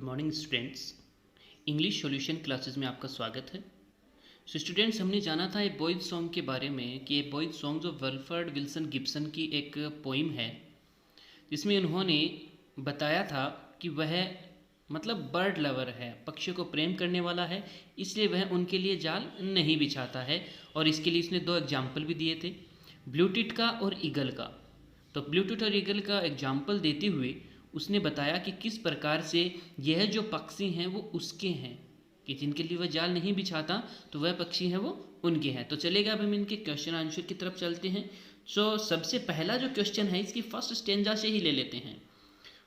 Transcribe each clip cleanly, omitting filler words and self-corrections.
Morning students, English solution classes में आपका स्वागत है। स्टूडेंट्स, हमने जाना था एक बॉयज़ सॉन्ग के बारे में कि ये boys songs of Wilfred Wilson Gibson की एक पोइम है जिसमें उन्होंने बताया था कि वह बर्ड लवर है, पक्षियों को प्रेम करने वाला है, इसलिए वह उनके लिए जाल नहीं बिछाता है। और इसके लिए इसने दो एग्जाम्पल भी दिए थे, ब्लूटिट का और ईगल का। तो ब्लूटिट और ईगल का एग्जाम्पल देते हुए उसने बताया कि किस प्रकार से यह जो पक्षी हैं वो उसके हैं, कि जिनके लिए वह जाल नहीं बिछाता तो वह पक्षी हैं वो उनके हैं। तो चलेगा, अब हम इनके क्वेश्चन आंसर की तरफ चलते हैं। सबसे पहला जो क्वेश्चन है इसकी फर्स्ट स्टेंजा से ही ले लेते हैं।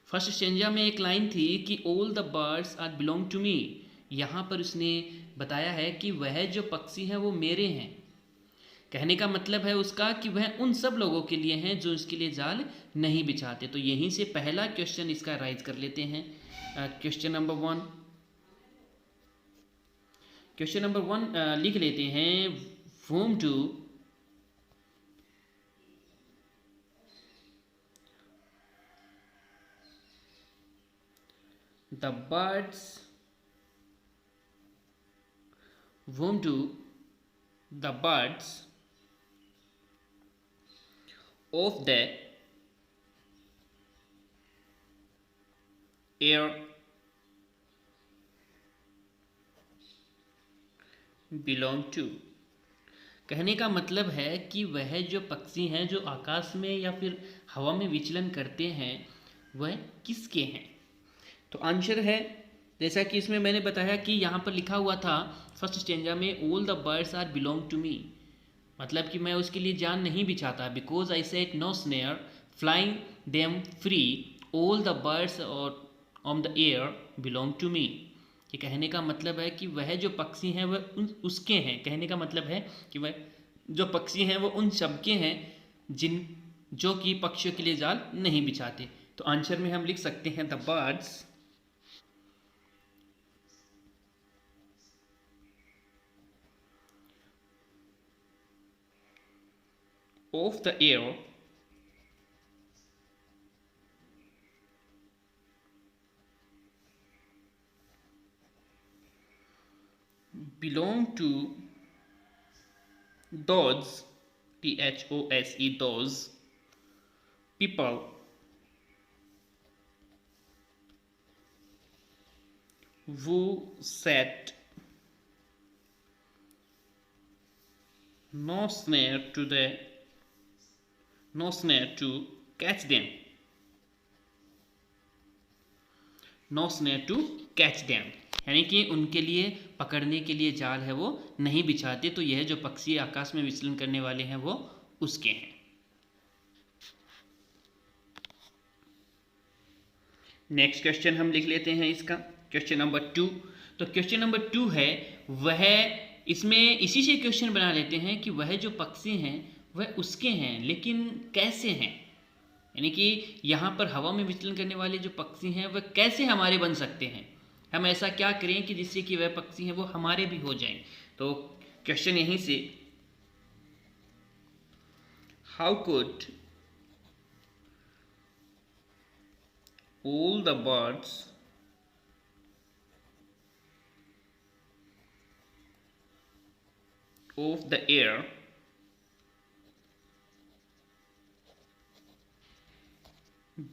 फर्स्ट स्टेंजा में एक लाइन थी कि all the birds are belong to me. यहाँ पर उसने बताया है कि वह जो पक्षी हैं वो मेरे हैं। कहने का मतलब है उसका कि वह उन सब लोगों के लिए हैं जो इसके लिए जाल नहीं बिछाते। तो यहीं से पहला क्वेश्चन इसका राइज कर लेते हैं। क्वेश्चन नंबर वन लिख लेते हैं, whom do the birds of the air belong to। कहने का मतलब है कि वह जो पक्षी हैं जो आकाश में या फिर हवा में विचलन करते हैं वह किसके हैं। तो आंसर है, जैसा कि इसमें मैंने बताया कि यहाँ पर लिखा हुआ था फर्स्ट स्टेंजा में, all the birds are belong to me, मतलब कि मैं उसके लिए जान नहीं बिछाता। Because I set no snare flying them free, all the birds are on the air belong to me. ये कहने का मतलब है कि वह जो पक्षी हैं वह उसके हैं। कहने का मतलब है कि वह जो पक्षी हैं वो उन सबके हैं जो कि पक्षियों के लिए जाल नहीं बिछाते। तो आंसर में हम लिख सकते हैं, the birds of the air belong to those those people who set no snare to catch them, यानी कि उनके लिए पकड़ने के लिए जाल है वो नहीं बिछाते। तो यह जो पक्षी आकाश में विचलन करने वाले हैं वो उसके हैं। नेक्स्ट क्वेश्चन हम लिख लेते हैं इसका, क्वेश्चन नंबर 2। तो क्वेश्चन नंबर 2 है वह, इसमें इसी से क्वेश्चन बना लेते हैं कि वह जो पक्षी हैं वह उसके हैं, लेकिन कैसे हैं। यानी कि यहाँ पर हवा में विचलन करने वाले जो पक्षी हैं वह कैसे हमारे बन सकते हैं, हम ऐसा क्या करें कि जिससे कि वह पक्षी हैं वो हमारे भी हो जाएं। तो क्वेश्चन यहीं से, how could all the birds of the air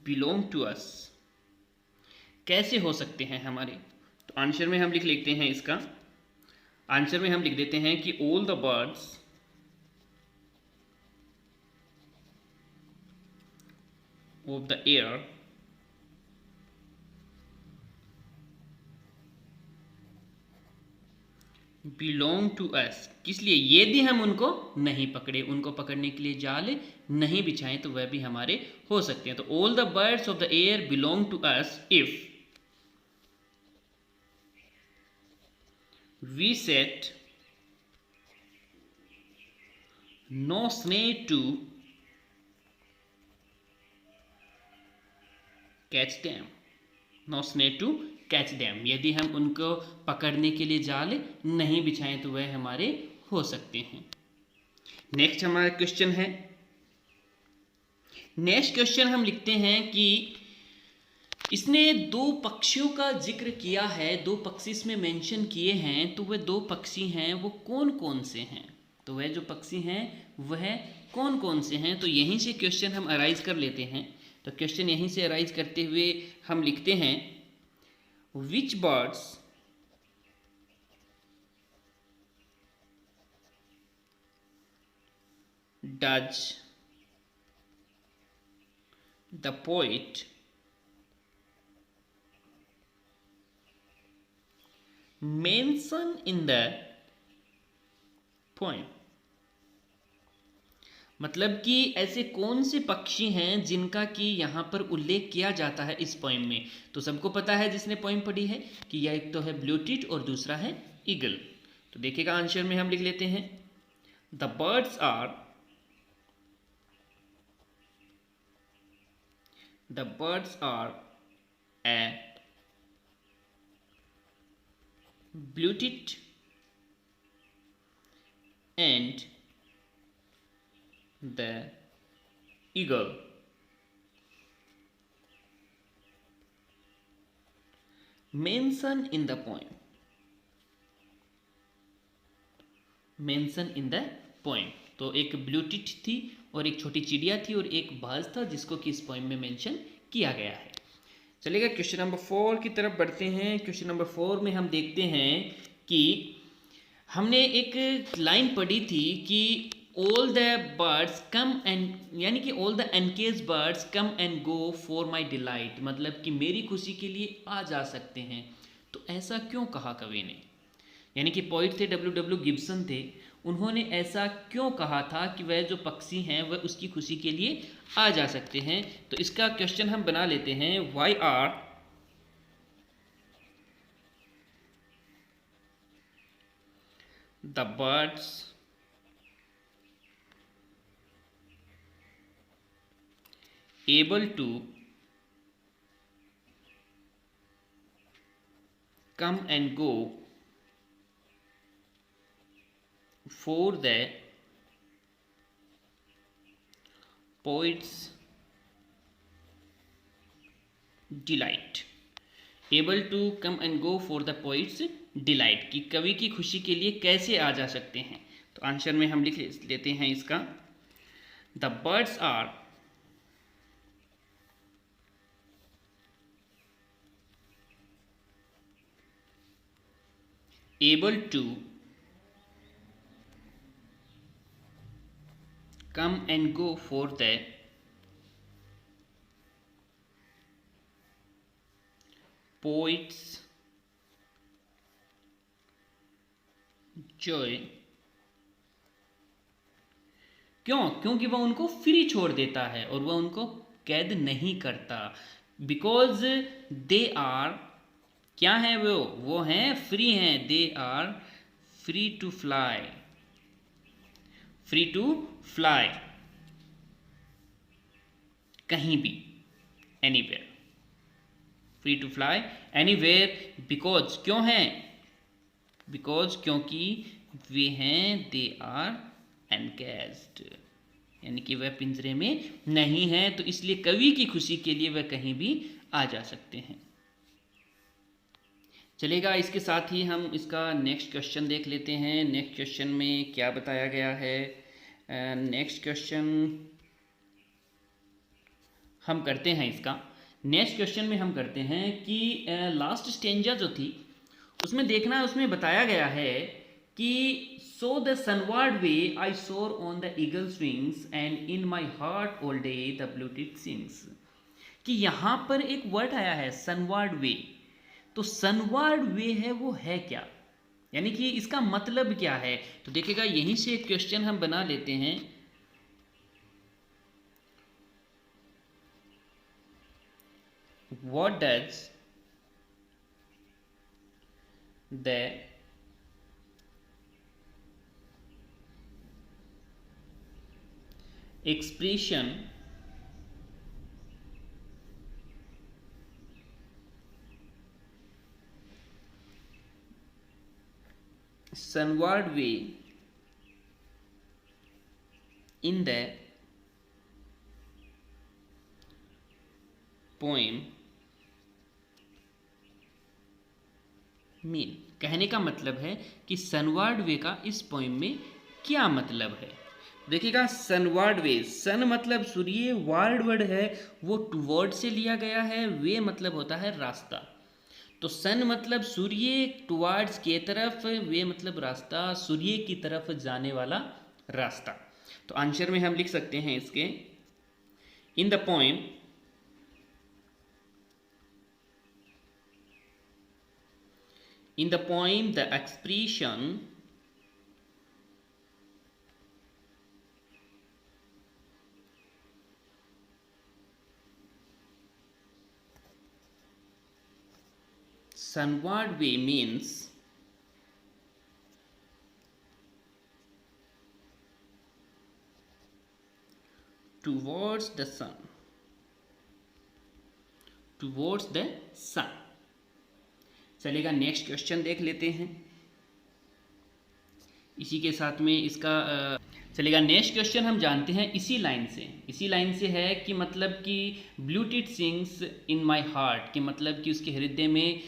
belong to us, कैसे हो सकते हैं हमारे। तो आंसर में हम लिख लेते हैं इसका, आंसर में हम लिख देते हैं कि all the birds of the air belong to us. किस लिए, यदि हम उनको नहीं पकड़े, उनको पकड़ने के लिए जाल नहीं बिछाएं तो वह भी हमारे हो सकते हैं। तो all the birds of the air belong to us if we set no snare to catch them, no snare to catch them. यदि हम उनको पकड़ने के लिए जाल नहीं बिछाएं तो वह हमारे हो सकते हैं। नेक्स्ट हमारा क्वेश्चन है, नेक्स्ट क्वेश्चन हम लिखते हैं कि इसने दो पक्षियों का जिक्र किया है, दो पक्षी इसमें मेंशन किए हैं, तो वह दो पक्षी हैं वो कौन कौन से हैं, तो वह जो पक्षी हैं वह कौन कौन से हैं। तो यहीं से क्वेश्चन हम अराइज कर लेते हैं। तो क्वेश्चन यहीं से अराइज करते हुए हम लिखते हैं, विच birds does the poet mention in the poem. मतलब कि ऐसे कौन से पक्षी हैं जिनका कि यहाँ पर उल्लेख किया जाता है इस पोएम में। तो सबको पता है जिसने पोएम पढ़ी है कि यह एक तो है ब्लू टिट और दूसरा है ईगल। तो देखिएगा आंसर में हम लिख लेते हैं, the birds are a blue tit and the eagle. Mention in the poem. Mention in the poem. तो एक ब्लू टिट थी और एक छोटी चिड़िया थी और एक बाज था जिसको कि इस पोएम में मेंशन किया गया है। चलिएगा क्वेश्चन नंबर 4 की तरफ बढ़ते हैं। क्वेश्चन नंबर 4 में हम देखते हैं कि हमने एक लाइन पढ़ी थी कि all the birds come and, यानी कि all the engage birds come and go for my delight, मतलब कि मेरी खुशी के लिए आ जा सकते हैं। तो ऐसा क्यों कहा कवि ने, यानी कि पोइट थे W.W. गिब्सन थे, उन्होंने ऐसा क्यों कहा था कि वह जो पक्षी हैं वह उसकी खुशी के लिए आ जा सकते हैं। तो इसका क्वेश्चन हम बना लेते हैं, why are the birds able to come and go for the poet's delight. Able to come and go for the poet's delight, कि कवि की खुशी के लिए कैसे आ जा सकते हैं। तो आंसर में हम लिख लेते हैं इसका, the birds are able to come and go for the poet's joy। क्यों? क्योंकि वह उनको फ्री छोड़ देता है और वह उनको कैद नहीं करता। बिकॉज दे आर, क्या है वो हैं फ्री हैं, they are free to fly, free to fly कहीं भी, anywhere, free to fly anywhere. Because क्यों हैं? बिकॉज क्योंकि वे हैं, दे आर एनकेज्ड, यानी कि वह पिंजरे में नहीं है, तो इसलिए कवि की खुशी के लिए वह कहीं भी आ जा सकते हैं। चलेगा, इसके साथ ही हम इसका नेक्स्ट क्वेश्चन देख लेते हैं। नेक्स्ट क्वेश्चन में क्या बताया गया है। नेक्स्ट क्वेश्चन हम करते हैं इसका, नेक्स्ट क्वेश्चन में हम करते हैं कि लास्ट स्टेंजा जो थी उसमें देखना, उसमें बताया गया है कि सो द सनवर्ड वे आई सोर on the eagles wings and in my heart all day the blue tit sings, कि यहाँ पर एक वर्ड आया है सनवर्ड वे। तो सनवर्ड वे है वो है क्या, यानी कि इसका मतलब क्या है। तो देखिएगा यहीं से एक क्वेश्चन हम बना लेते हैं, what does the expression sunward way in the poem mean? कहने का मतलब है कि सनवर्ड वे का इस पोइम में क्या मतलब है। देखिएगा, सनवर्ड वे, सन मतलब सूर्य, वर्ड है वो टुवर्ड से लिया गया है, वे मतलब होता है रास्ता। तो सन मतलब सूर्य, टुवर्ड्स की तरफ, वे मतलब रास्ता, सूर्य की तरफ जाने वाला रास्ता। तो आंसर में हम लिख सकते हैं इसके, in the poem the expression sunward way means towards the sun, towards the sun। चलेगा, नेक्स्ट क्वेश्चन देख लेते हैं इसी के साथ में इसका चलेगा। नेक्स्ट क्वेश्चन हम जानते हैं इसी लाइन से है कि मतलब कि ब्लूटिट सिंग्स इन माय हार्ट, कि मतलब कि उसके हृदय में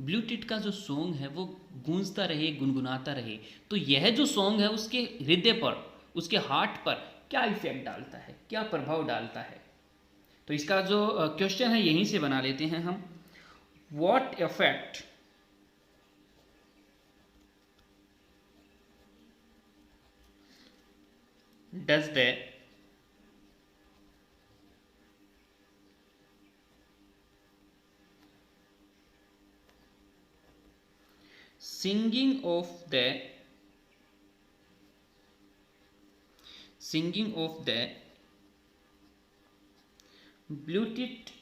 ब्लूटिट का जो सॉन्ग है वो गूंजता रहे, गुनगुनाता रहे। तो यह जो सॉन्ग है उसके हृदय पर, उसके हार्ट पर क्या इफेक्ट डालता है, क्या प्रभाव डालता है। तो इसका जो क्वेश्चन है यहीं से बना लेते हैं हम। What effect does the singing of the bluetit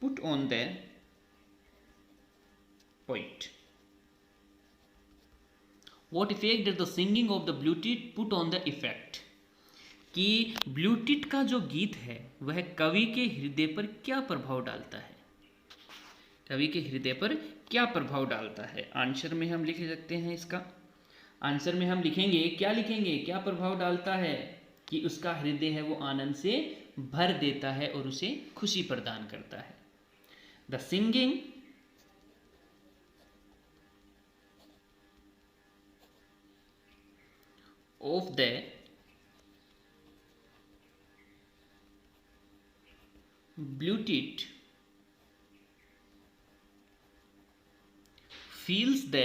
put on the poet? What effect did the singing of the bluetit put on the effect? कि ब्लूटिट का जो गीत है वह कवि के हृदय पर क्या प्रभाव डालता है, कवि के हृदय पर क्या प्रभाव डालता है। आंसर में हम लिख सकते हैं इसका, आंसर में हम लिखेंगे, क्या लिखेंगे, क्या प्रभाव डालता है कि उसका हृदय है वो आनंद से भर देता है और उसे खुशी प्रदान करता है। The singing of the bluetit fills the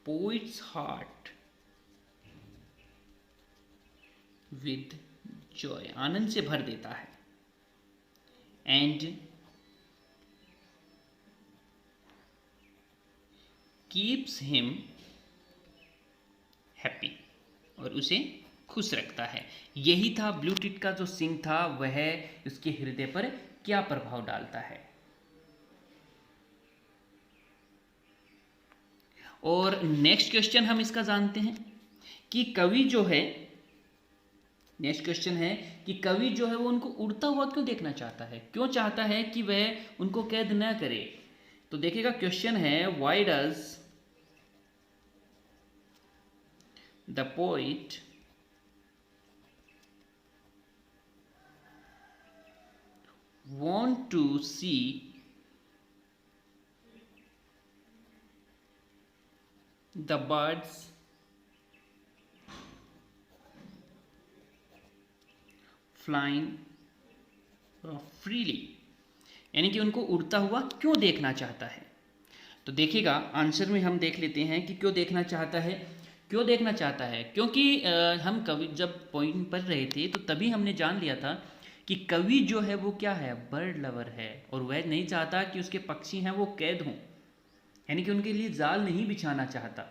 poet's heart with joy, आनंद से भर देता है, and keeps him happy, और उसे खुश रखता है। यही था ब्लूटिट का जो सिंग था, वह उसके हृदय पर क्या प्रभाव डालता है। और नेक्स्ट क्वेश्चन हम इसका जानते हैं कि कवि जो है, नेक्स्ट क्वेश्चन है कि कवि जो है वो उनको उड़ता हुआ क्यों देखना चाहता है, क्यों चाहता है कि वह उनको कैद न करे। तो देखिएगा, क्वेश्चन है, why does the poet want to see the birds flying freely, यानी कि उनको उड़ता हुआ क्यों देखना चाहता है। तो देखिएगा, आंसर में हम देख लेते हैं कि क्यों देखना चाहता है। क्यों देखना चाहता है, क्योंकि हम कवि जब पॉइंट पढ़ रहे थे तो तभी हमने जान लिया था कि कवि जो है वो क्या है, बर्ड लवर है, और वह नहीं चाहता कि उसके पक्षी हैं वो कैद हों, यानी कि उनके लिए जाल नहीं बिछाना चाहता।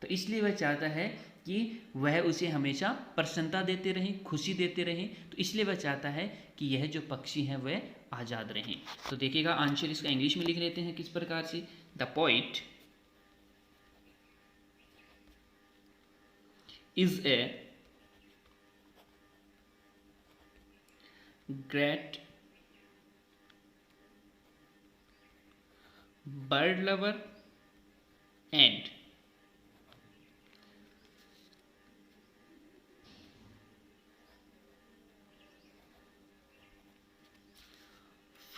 तो इसलिए वह चाहता है कि वह उसे हमेशा प्रसन्नता देते रहें, खुशी देते रहें। तो इसलिए वह चाहता है कि यह जो पक्षी हैं वह आज़ाद रहें। तो देखिएगा, आंसर इसका इंग्लिश में लिख लेते हैं किस प्रकार से। The poet is a great bird lover and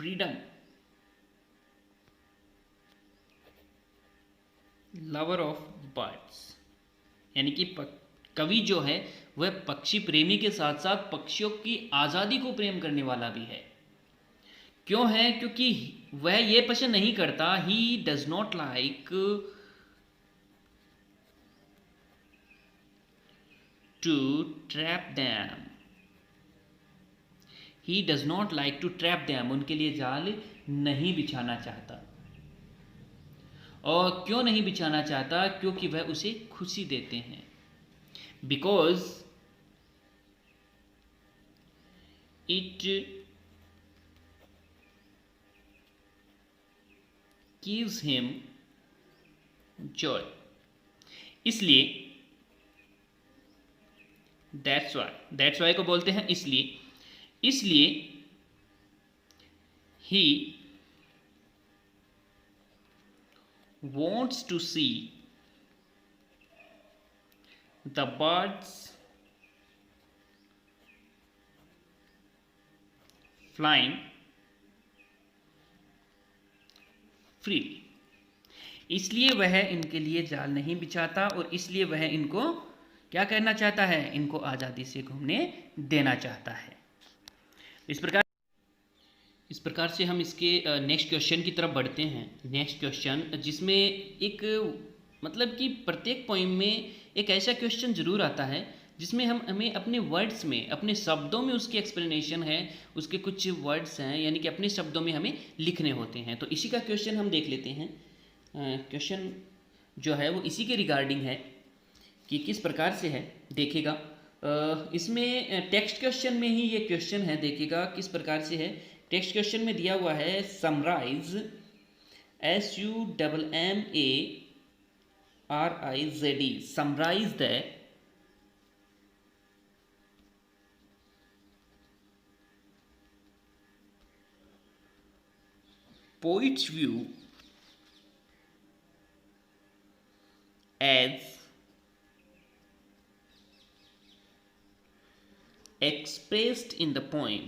freedom, lover of birds, यानी कि कवि जो है वह पक्षी प्रेमी के साथ साथ पक्षियों की आज़ादी को प्रेम करने वाला भी है। क्यों है? क्योंकि वह ये पसंद नहीं करता, he does not like to trap them, he does not like to trap them, उनके लिए जाल नहीं बिछाना चाहता। और क्यों नहीं बिछाना चाहता? क्योंकि वह उसे खुशी देते हैं, because it gives him Joy, इसलिए दैट्स वाई को बोलते हैं इसलिए ही wants to see the birds flying freely, इसलिए वह इनके लिए जाल नहीं बिछाता और इसलिए वह इनको क्या करना चाहता है? इनको आज़ादी से घूमने देना चाहता है। इस प्रकार से हम इसके नेक्स्ट क्वेश्चन की तरफ बढ़ते हैं। नेक्स्ट क्वेश्चन जिसमें एक मतलब कि प्रत्येक पोइम में एक ऐसा क्वेश्चन जरूर आता है जिसमें हमें अपने वर्ड्स में, अपने शब्दों में उसकी एक्सप्लेनेशन है, उसके कुछ वर्ड्स हैं, यानी कि अपने शब्दों में हमें लिखने होते हैं। तो इसी का क्वेश्चन हम देख लेते हैं। क्वेश्चन जो है वो इसी के रिगार्डिंग है कि किस प्रकार से है, देखिएगा। इसमें टेक्स्ट क्वेश्चन में ही ये क्वेश्चन है, देखिएगा किस प्रकार से है। टेक्स्ट क्वेश्चन में दिया हुआ है summarize, SUMMARIZE, summarize the poet's view as expressed in the poem.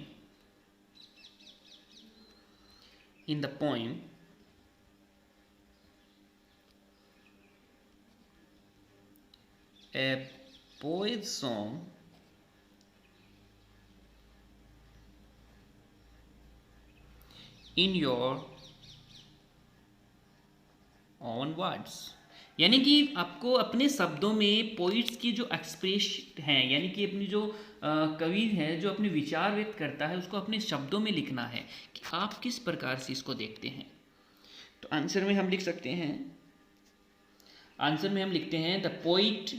A poet's song in your own words, यानी कि आपको अपने शब्दों में पोइट्स की जो एक्सप्रेस हैं, यानी कि अपनी जो कवि है जो अपने विचार व्यक्त करता है उसको अपने शब्दों में लिखना है कि आप किस प्रकार से इसको देखते हैं। तो आंसर में हम लिख सकते हैं, आंसर में हम लिखते हैं द पोइट,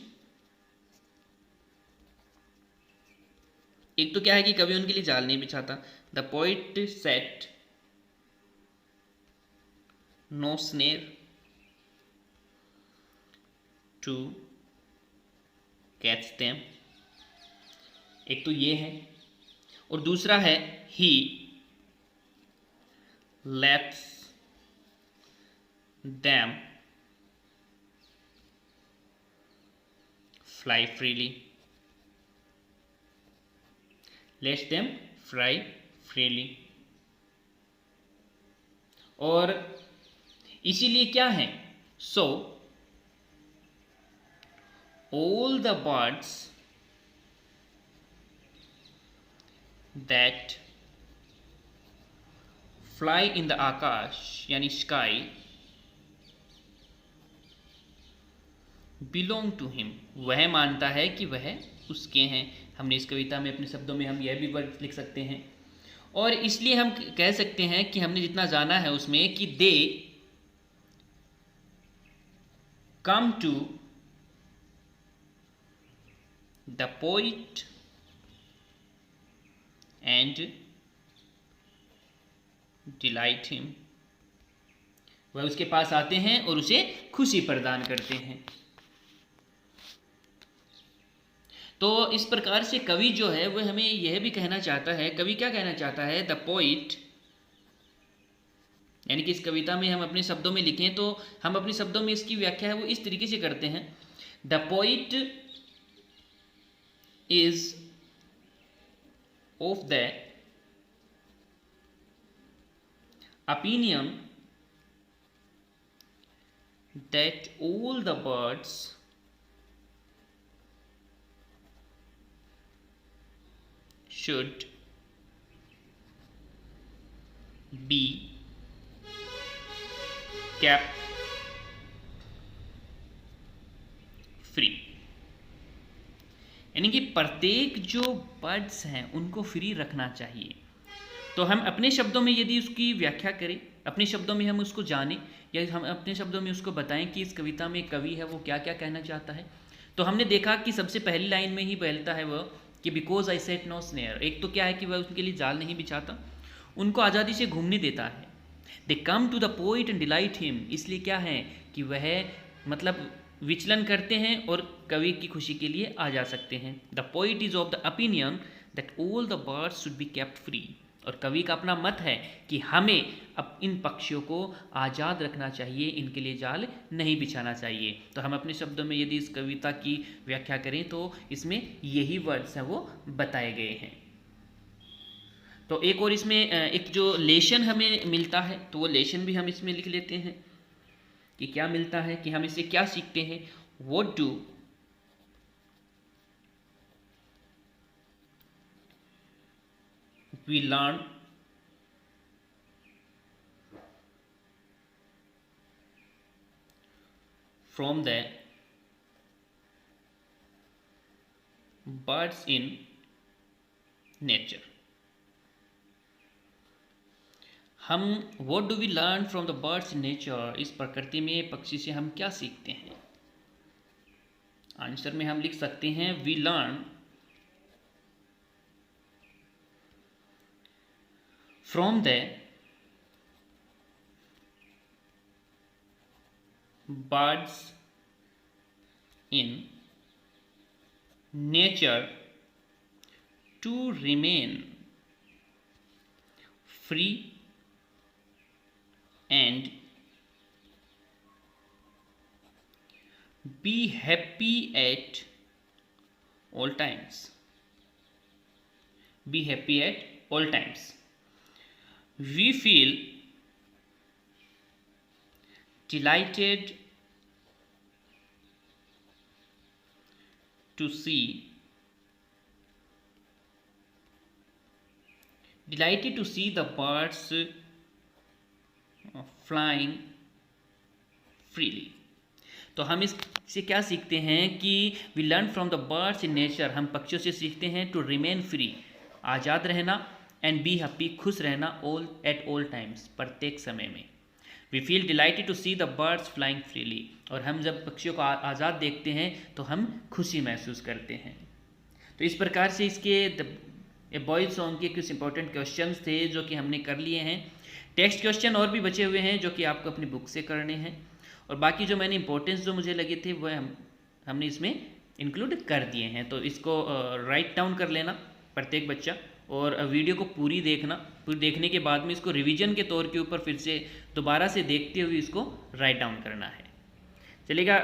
एक तो क्या है कि कवि उनके लिए जाल नहीं बिछाता, the poet set no snare to catch them, एक तो ये है, और दूसरा है he lets them fly freely, lets them fly freely. और इसीलिए क्या है, सो all the birds that fly in the आकाश यानी स्काई belong to him, वह मानता है कि वह उसके हैं। हमने इस कविता में अपने शब्दों में हम यह भी वर्ड लिख सकते हैं, और इसलिए हम कह सकते हैं कि हमने जितना जाना है उसमें कि दे come to the poet and delight him, वह उसके पास आते हैं और उसे खुशी प्रदान करते हैं। तो इस प्रकार से कवि जो है वह हमें यह भी कहना चाहता है, कवि क्या कहना चाहता है, द पोइट, यानी कि इस कविता में हम अपने शब्दों में लिखें तो हम अपने शब्दों में इसकी व्याख्या है वो इस तरीके से करते हैं, the poet is of the opinion that all the birds should be kept free, यानी कि प्रत्येक जो बर्ड्स हैं उनको फ्री रखना चाहिए। तो हम अपने शब्दों में यदि उसकी व्याख्या करें, अपने शब्दों में हम उसको जानें या हम अपने शब्दों में उसको बताएं कि इस कविता में कवि है वो क्या क्या कहना चाहता है, तो हमने देखा कि सबसे पहली लाइन में ही बोलता है वह कि because I set no snare. एक तो क्या है कि वह उनके लिए जाल नहीं बिछाता, उनको आज़ादी से घूमने देता है। They come to the poet and delight him, इसलिए क्या है कि वह मतलब विचलन करते हैं और कवि की खुशी के लिए आ जा सकते हैं। The poet is of the opinion that all the birds should be kept free, और कवि का अपना मत है कि हमें अब इन पक्षियों को आज़ाद रखना चाहिए, इनके लिए जाल नहीं बिछाना चाहिए। तो हम अपने शब्दों में यदि इस कविता की व्याख्या करें तो इसमें यही वर्ड्स हैं वो बताए गए हैं। तो एक और इसमें एक जो लेशन हमें मिलता है तो वो लेशन भी हम इसमें लिख लेते हैं कि क्या मिलता है, कि हम इससे क्या सीखते हैं। What do we learn from the birds in nature. हम what do we learn from the birds in nature, इस प्रकृति में पक्षी से हम क्या सीखते हैं। आंसर में हम लिख सकते हैं we learn from the birds in nature to remain free and be happy at all times. Be happy at all times. We feel delighted to see the birds flying freely. तो हम इससे क्या सीखते हैं कि we learn from the birds in nature, हम पक्षियों से सीखते हैं टू रिमेन फ्री, आज़ाद रहना, एंड बी हैप्पी, खुश रहना, ऑल एट ऑल टाइम्स, प्रत्येक समय में। We feel delighted to see the birds flying freely, और हम जब पक्षियों को आज़ाद देखते हैं तो हम खुशी महसूस करते हैं। तो इस प्रकार से इसके बॉयज सॉन्ग के कुछ इंपॉर्टेंट क्वेश्चंस थे जो कि हमने कर लिए हैं। टेक्स्ट क्वेश्चन और भी बचे हुए हैं जो कि आपको अपनी बुक से करने हैं, और बाकी जो मैंने इंपॉर्टेंस जो मुझे लगे थे वो हमने इसमें इंक्लूड कर दिए हैं। तो इसको राइट डाउन कर लेना प्रत्येक बच्चा, और वीडियो को पूरी देखना, पूरी देखने के बाद में इसको रिवीजन के तौर के ऊपर फिर से दोबारा से देखते हुए इसको राइट डाउन करना है। चलेगा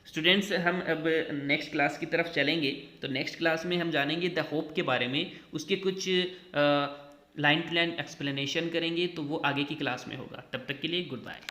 स्टूडेंट्स, हम अब नेक्स्ट क्लास की तरफ चलेंगे। तो नेक्स्ट क्लास में हम जानेंगे द होप के बारे में, उसके कुछ लाइन टू लाइन एक्सप्लेनेशन करेंगे, तो वो आगे की क्लास में होगा। तब तक के लिए गुड बाय।